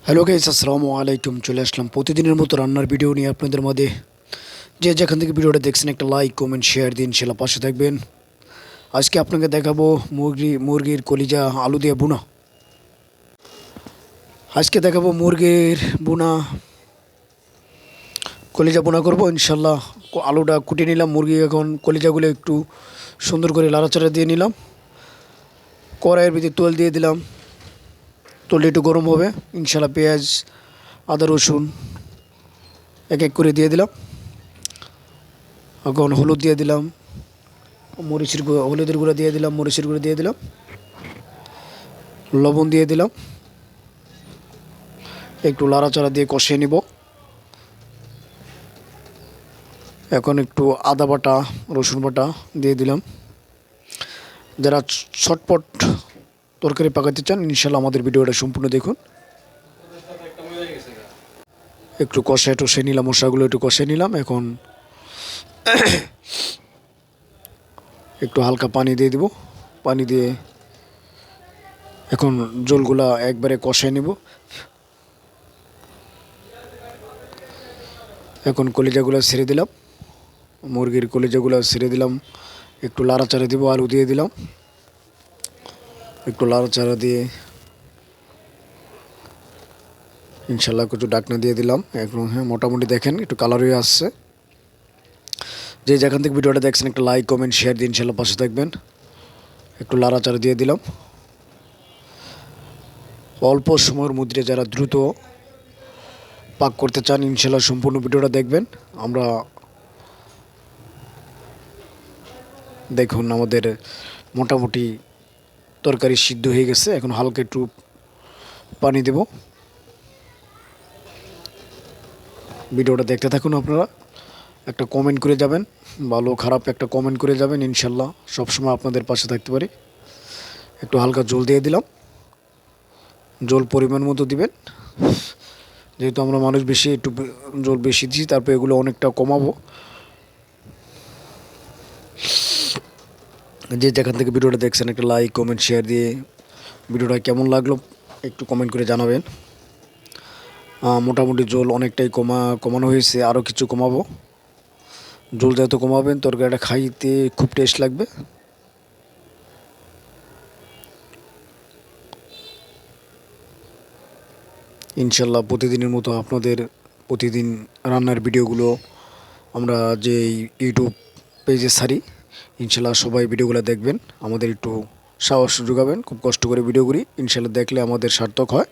Hello guys, আসসালামু আলাইকুম। চলে আসলাম প্রতিদিনের মতো রান্নার ভিডিও নিয়ে আপনাদের মাঝে। যে যেখান থেকে ভিডিওটা দেখছেন একটা লাইক কমেন্ট শেয়ার দিন, ইনশাআল্লাহ পাশে থাকবেন। আজকে আপনাকে দেখাবো মুরগির কলিজা আলু দিয়ে বুনা। আজকে দেখাবো মুরগির বুনা কলিজা বুনা করবো ইনশাআল্লাহ। আলুটা কুটে নিলাম, মুরগি এখন কলিজাগুলো একটু সুন্দর করে লাড়াচাড়া দিয়ে নিলাম। কড়াইয়ের ভিতরে তেল দিয়ে দিলাম, তেলটা একটু গরম হবে। ইনশাআল্লাহ পেঁয়াজ আদা রসুন এক এক করে দিয়ে দিলাম। এখন হলুদ দিয়ে দিলাম, হলুদের গুঁড়া দিয়ে দিলাম, মরিচের গুঁড়ো দিয়ে দিলাম, লবণ দিয়ে দিলাম। একটু লাড়াচাড়া দিয়ে কষিয়ে নিব। এখন একটু আদা বাটা রসুন বাটা দিয়ে দিলাম। যারা ছটপট তরকারি পাকাতে চান ইনশাল্লাহ আমাদের ভিডিওটা সম্পূর্ণ দেখুন। একটু কষায় টষে নিলাম, মশলাগুলো একটু কষিয়ে নিলাম। এখন একটু হালকা পানি দিয়ে দিব। পানি দিয়ে এখন ঝোলগুলা একবারে কষায় নিব। এখন কলিজাগুলো ছেড়ে দিলাম, মুরগির কলিজাগুলো ছেড়ে দিলাম। একটু লাড়াচাড়া দিব, আলু দিয়ে দিলাম। একটু লাড়াচাড়া দিয়ে ইনশাল্লাহ কিছু ডাকনা দিয়ে দিলাম। এখন হ্যাঁ, মোটামুটি দেখেন একটু কালার হয়ে আসছে। যে যেখান থেকে ভিডিওটা দেখছেন একটা লাইক কমেন্ট শেয়ার দিয়ে ইনশাল্লাহ পাশে থাকবেন। একটু লাড়াচাড়া দিয়ে দিলাম। অল্প সময়ের মধ্যে যারা দ্রুত পাক করতে চান ইনশাল্লাহ সম্পূর্ণ ভিডিওটা দেখবেন। আমরা দেখুন আমাদের মোটামুটি তরকারি সিদ্ধ হয়ে গেছে। এখন হালকা একটু পানি দেব। ভিডিওটা দেখতে থাকুন। আপনারা একটা কমেন্ট করে যাবেন, ভালো খারাপ একটা কমেন্ট করে যাবেন। ইনশাল্লাহ সবসময় আপনাদের পাশে থাকতে পারি। একটু হালকা জল দিয়ে দিলাম, জল পরিমাণ মতো দিবেন। যেহেতু আমরা মানুষ বেশি, একটু জল বেশি দিচ্ছি, তারপর এগুলো অনেকটা কমাবো। যে যেখান থেকে ভিডিওটা দেখছেন একটা লাইক কমেন্ট শেয়ার দিয়ে ভিডিওটা কেমন লাগলো একটু কমেন্ট করে জানাবেন। মোটামুটি জল অনেকটাই কমানো হয়েছে, আরও কিছু কমাবো। জল যত কমাবেন তরকারিটা খাইতে খুব টেস্ট লাগবে। ইনশাল্লাহ প্রতিদিনের মতো আপনাদের প্রতিদিন রান্নার ভিডিওগুলো আমরা যে ইউটিউব পেজে ছাড়ি, ইনশাল্লাহ সবাই ভিডিওগুলো দেখবেন, আমাদের একটু সাহস যোগাবেন। খুব কষ্ট করে ভিডিও করি, ইনশাল্লাহ দেখলে আমাদের সার্থক হয়।